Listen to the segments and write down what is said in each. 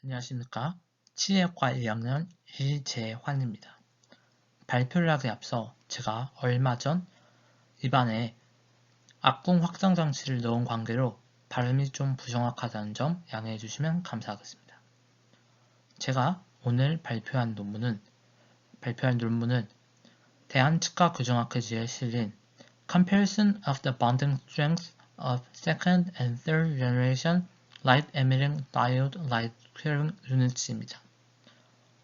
안녕하십니까. 치의학과 1학년 이재환입니다. 발표를 하기 앞서 제가 얼마 전 입안에 악궁 확장 장치를 넣은 관계로 발음이 좀 부정확하다는 점 양해해 주시면 감사하겠습니다. 제가 오늘 발표할 논문은 대한치과교정학회지에 실린 Comparison of the Bonding Strength of Second and Third Generation Light Emitting Diode Light Curing Units입니다.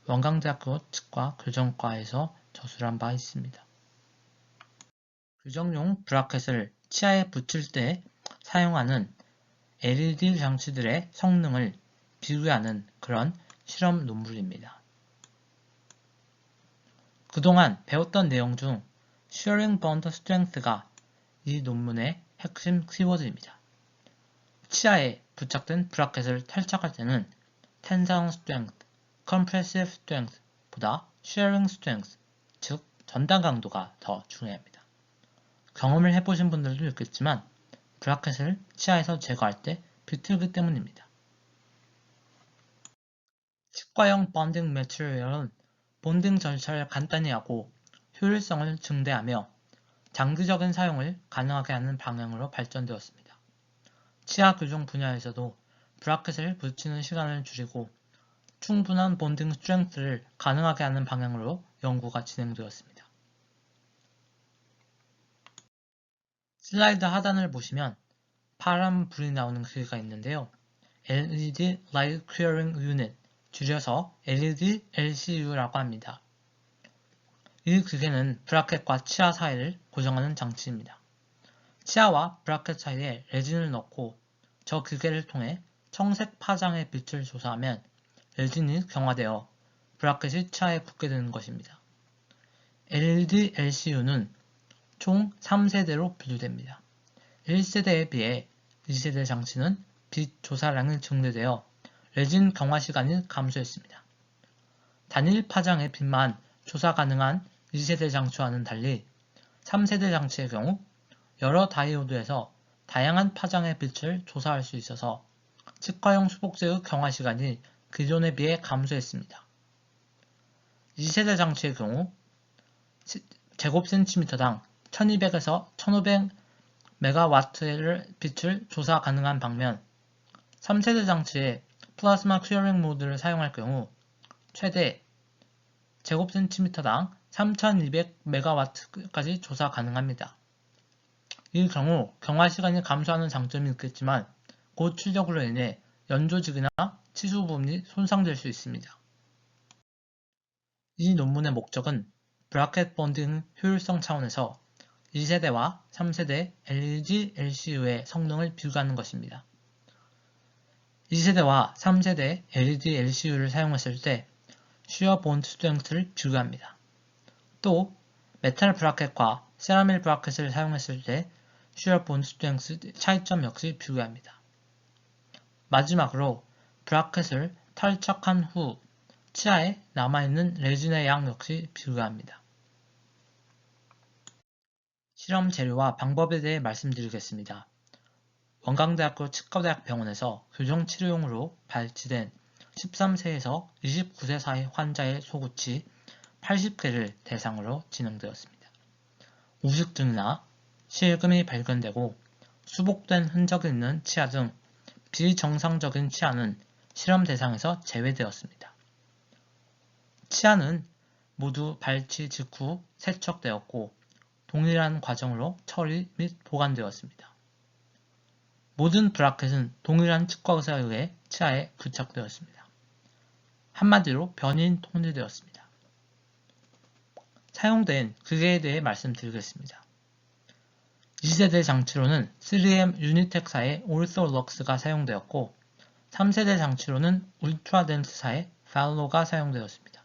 원광대학교 치과교정과에서 저술한 바 있습니다. 교정용 브라켓을 치아에 붙일 때 사용하는 LED 장치들의 성능을 비교하는 그런 실험 논문입니다. 그동안 배웠던 내용 중 Shearing Bond Strength가 이 논문의 핵심 키워드입니다. 치아에 부착된 브라켓을 탈착할 때는 Tensile Strength, Compressive Strength 보다 Shearing Strength, 즉 전달 강도가 더 중요합니다. 경험을 해보신 분들도 있겠지만 브라켓을 치아에서 제거할 때 비틀기 때문입니다. 치과용 본딩 매트리얼은 본딩 절차를 간단히 하고 효율성을 증대하며 장기적인 사용을 가능하게 하는 방향으로 발전되었습니다. 치아 교정 분야에서도 브라켓을 붙이는 시간을 줄이고 충분한 본딩 스트렝스를 가능하게 하는 방향으로 연구가 진행되었습니다. 슬라이드 하단을 보시면 파란 불이 나오는 기계가 있는데요. LED Light Curing Unit, 줄여서 LED LCU라고 합니다. 이 기계는 브라켓과 치아 사이를 고정하는 장치입니다. 치아와 브라켓 사이에 레진을 넣고 저 기계를 통해 청색 파장의 빛을 조사하면 레진이 경화되어 브라켓이 치아에 붙게 되는 것입니다. LED LCU는 총 3세대로 분류됩니다. 1세대에 비해 2세대 장치는 빛 조사량이 증대되어 레진 경화 시간이 감소했습니다. 단일 파장의 빛만 조사 가능한 2세대 장치와는 달리 3세대 장치의 경우 여러 다이오드에서 다양한 파장의 빛을 조사할 수 있어서 치과용 수복제의 경화 시간이 기존에 비해 감소했습니다. 2세대 장치의 경우 제곱센티미터당 1200에서 1500메가와트의 빛을 조사 가능한 반면 3세대 장치의 플라즈마 큐어링 모드를 사용할 경우 최대 제곱센티미터당 3200메가와트까지 조사 가능합니다. 이 경우 경화 시간이 감소하는 장점이 있겠지만 고출력으로 인해 연조직이나 치수 부분이 손상될 수 있습니다. 이 논문의 목적은 브라켓 본딩 효율성 차원에서 2세대와 3세대 LED LCU의 성능을 비교하는 것입니다. 2세대와 3세대 LED LCU를 사용했을 때 Shear Bond Strength를 비교합니다. 또 메탈 브라켓과 세라밀 브라켓을 사용했을 때 Shear Bond Strength 차이점 역시 비교합니다. 마지막으로 브라켓을 탈착한 후 치아에 남아있는 레진의 양 역시 비교합니다. 실험 재료와 방법에 대해 말씀드리겠습니다. 원광대학교 치과대학병원에서 교정치료용으로 발치된 13세에서 29세 사이 환자의 소구치 80개를 대상으로 진행되었습니다. 우식증이나 실금이 발견되고 수복된 흔적이 있는 치아 등 비정상적인 치아는 실험 대상에서 제외되었습니다. 치아는 모두 발치 직후 세척되었고 동일한 과정으로 처리 및 보관되었습니다. 모든 브라켓은 동일한 치과의사에 의해 치아에 부착되었습니다. 한마디로 변인 통제되었습니다. 사용된 기계에 대해 말씀드리겠습니다. 2세대 장치로는 3M 유니텍사의 올소럭스가 사용되었고 3세대 장치로는 울트라덴스사의 팔로가 사용되었습니다.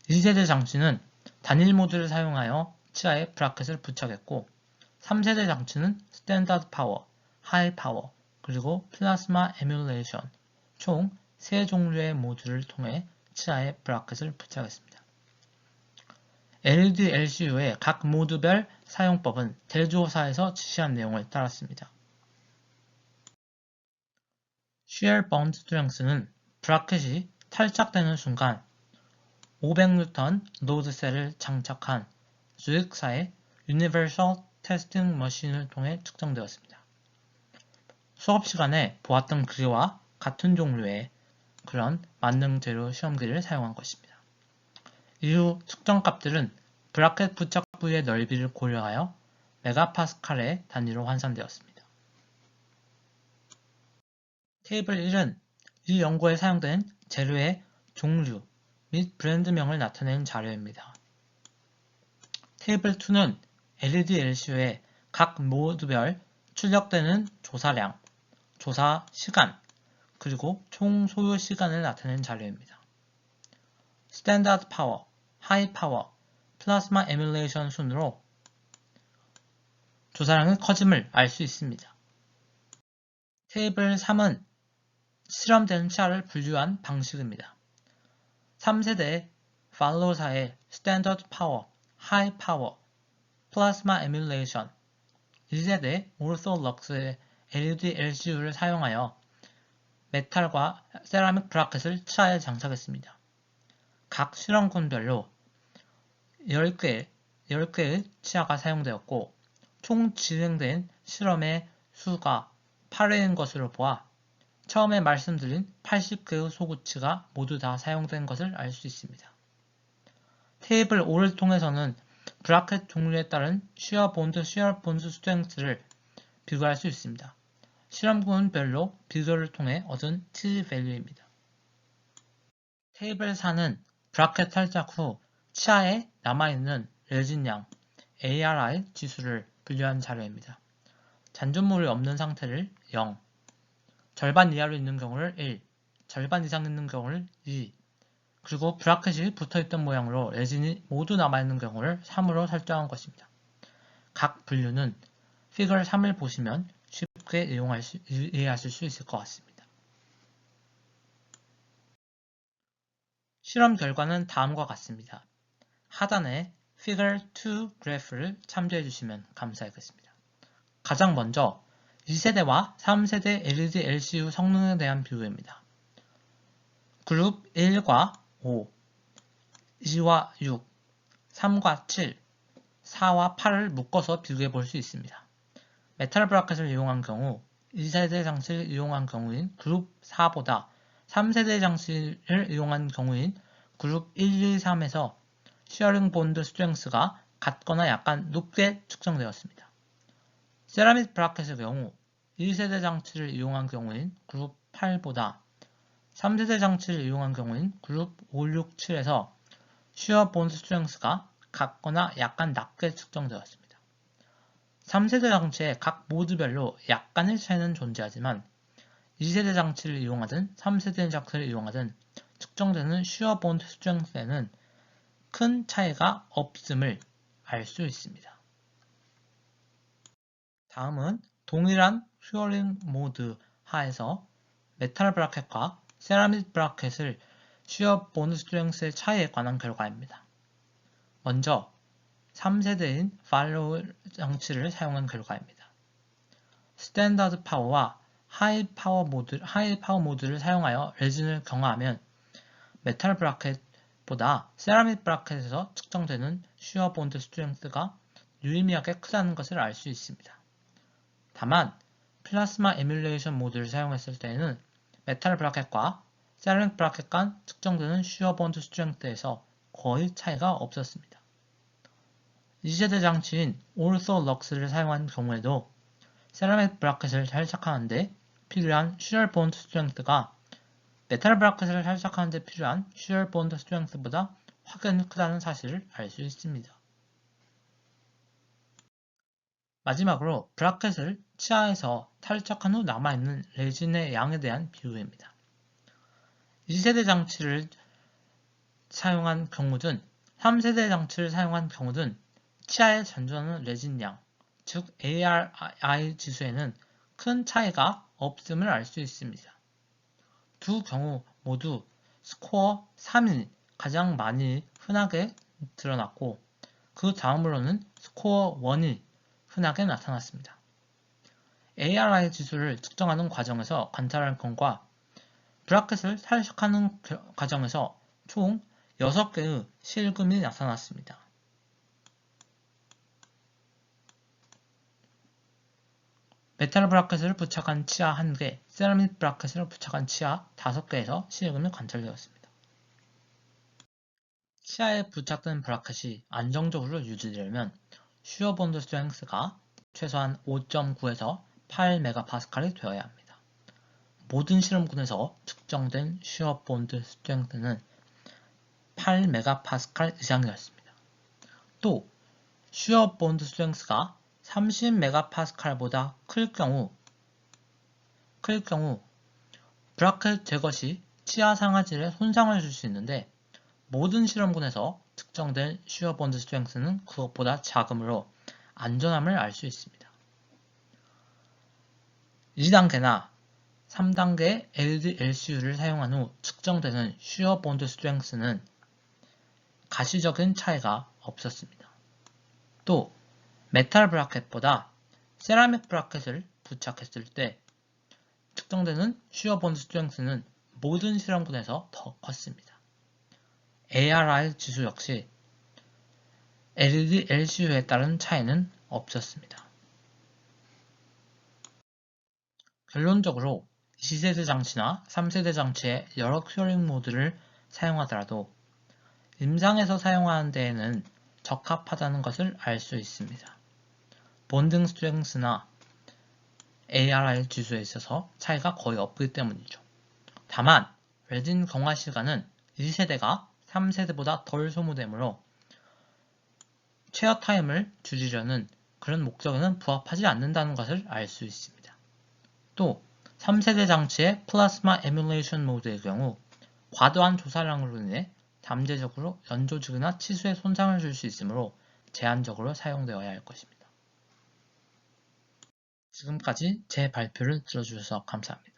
2세대 장치는 단일 모드를 사용하여 치아에 브라켓을 부착했고 3세대 장치는 스탠다드 파워, 하이 파워, 그리고 플라스마 에뮬레이션 총 3종류의 모드를 통해 치아에 브라켓을 부착했습니다. LED LCU의 각 모드별 사용법은 제조사에서 지시한 내용을 따랐습니다. shear bond strength는 브라켓이 탈착되는 순간 500N 로드셀을 장착한 주익사의 유니버설 테스팅 머신을 통해 측정되었습니다. 수업 시간에 보았던 그와 같은 종류의 그런 만능 재료 시험기를 사용한 것입니다. 이후 측정값들은 브라켓 부착 부위의 넓이를 고려하여 메가파스칼의 단위로 환산되었습니다. 테이블 1은 이 연구에 사용된 재료의 종류 및 브랜드명을 나타내는 자료입니다. 테이블 2는 LED LCU의 각 모드별 출력되는 조사량, 조사 시간, 그리고 총 소요 시간을 나타내는 자료입니다. 스탠다드 파워, 하이 파워, 플라스마 에뮬레이션 순으로 조사량의 커짐을 알 수 있습니다. 테이블 3은 실험된 치아를 분류한 방식입니다. 3세대 팔로사의 스탠더드 파워, 하이 파워, 플라스마 에뮬레이션, 2세대 오르솔럭스의 LED LCU를 사용하여 메탈과 세라믹 브라켓을 치아에 장착했습니다. 각 실험군별로 10개의 치아가 사용되었고 총 진행된 실험의 수가 8회인 것으로 보아 처음에 말씀드린 80개의 소구치가 모두 다 사용된 것을 알 수 있습니다. 테이블 5를 통해서는 브라켓 종류에 따른 shear bond strength를 비교할 수 있습니다. 실험군별로 비교를 통해 얻은 t-value입니다. 테이블 4는 브라켓 탈착 후 치아에 남아있는 레진량 ARI 지수를 분류한 자료입니다. 잔존물이 없는 상태를 0, 절반 이하로 있는 경우를 1, 절반 이상 있는 경우를 2, 그리고 브라켓이 붙어있던 모양으로 레진이 모두 남아있는 경우를 3으로 설정한 것입니다. 각 분류는 피겨 3을 보시면 쉽게 이해하실 수 있을 것 같습니다. 실험 결과는 다음과 같습니다. 하단에 피겨 2 그래프를 참조해 주시면 감사하겠습니다. 가장 먼저 2세대와 3세대 LED LCU 성능에 대한 비교입니다. 그룹 1과 5, 2와 6, 3과 7, 4와 8을 묶어서 비교해 볼 수 있습니다. 메탈 브라켓을 이용한 경우 2세대 장치를 이용한 경우인 그룹 4보다 3세대 장치를 이용한 경우인 그룹 1, 2, 3에서 시어링 본드 스트렝스가 같거나 약간 높게 측정되었습니다. 세라믹 브라켓의 경우 1세대 장치를 이용한 경우인 그룹 8보다 3세대 장치를 이용한 경우인 그룹 5, 6, 7에서 시어 본드 스트렝스가 같거나 약간 낮게 측정되었습니다. 3세대 장치의 각 모드별로 약간의 차이는 존재하지만 2세대 장치를 이용하든 3세대 장치를 이용하든 측정되는 시어 본드 스트렝스에는 큰 차이가 없음을 알 수 있습니다. 다음은 동일한 슈어링 모드 하에서 메탈 브라켓과 세라믹 브라켓을 시어 본드 스트렝스의 차이에 관한 결과입니다. 먼저 3세대인 팔로우 장치를 사용한 결과입니다. 스탠다드 파워와 하이 파워 모드를 사용하여 레진을 경화하면 메탈 브라켓보다 세라믹 브라켓에서 측정되는 시어 본드 스트렝스가 유의미하게 크다는 것을 알 수 있습니다. 다만 플라스마 에뮬레이션 모드를 사용했을 때에는 메탈 브라켓과 세라믹 브라켓 간 측정되는 시어 본드 스트렝스에서 거의 차이가 없었습니다. 2세대 장치인 오르솔럭스를 사용한 경우에도 세라믹 브라켓을 탈착하는데 필요한 shear bond strength가 메탈 브라켓을 탈착하는데 필요한 shear bond strength보다 확연히 크다는 사실을 알 수 있습니다. 마지막으로 브라켓을 치아에서 탈착한 후 남아있는 레진의 양에 대한 비교입니다. 2세대 장치를 사용한 경우든 3세대 장치를 사용한 경우든 치아에 잔존하는 레진량, 즉 ARI 지수에는 큰 차이가 없음을 알 수 있습니다. 두 경우 모두 스코어 3이 가장 많이 흔하게 드러났고 그 다음으로는 스코어 1이 흔하게 나타났습니다. ARI 지수를 측정하는 과정에서 관찰할 것과 브라켓을 탈식하는 과정에서 총 6개의 실금이 나타났습니다. 메탈 브라켓을 부착한 치아 1개, 세라믹 브라켓을 부착한 치아 5개에서 실금이 관찰되었습니다. 치아에 부착된 브라켓이 안정적으로 유지되려면 슈어 본드 스트렝스가 최소한 5.9에서 8MPa이 되어야 합니다. 모든 실험군에서 측정된 슈어 본드 스트렝스는 8MPa 이상이었습니다. 또 슈어 본드 스트렝스가 30MPa보다 클 경우 브라켓 제거 시 치아 상아질에 손상을 줄 수 있는데 모든 실험군에서 측정된 슈어 본드 스트렝스는 그것보다 작으므로 안전함을 알 수 있습니다. 2단계나 3단계 LCU를 사용한 후 측정되는 슈어 본드 스트렝스는 가시적인 차이가 없었습니다. 또 메탈 브라켓보다 세라믹 브라켓을 부착했을 때 측정되는 슈어 본드 스트렝스는 모든 실험군에서 더 컸습니다. ARI 지수 역시 LED LCU에 따른 차이는 없었습니다. 결론적으로 2세대 장치나 3세대 장치의 여러 큐어링 모드를 사용하더라도 임상에서 사용하는 데에는 적합하다는 것을 알 수 있습니다. 본딩 스트렝스나 ARI 지수에 있어서 차이가 거의 없기 때문이죠. 다만 레진 경화 시간은 2세대가 3세대보다 덜 소모되므로 체어 타임을 줄이려는 그런 목적에는 부합하지 않는다는 것을 알 수 있습니다. 또 3세대 장치의 플라스마 에뮬레이션 모드의 경우 과도한 조사량으로 인해 잠재적으로 연조직이나 치수에 손상을 줄 수 있으므로 제한적으로 사용되어야 할 것입니다. 지금까지 제 발표를 들어주셔서 감사합니다.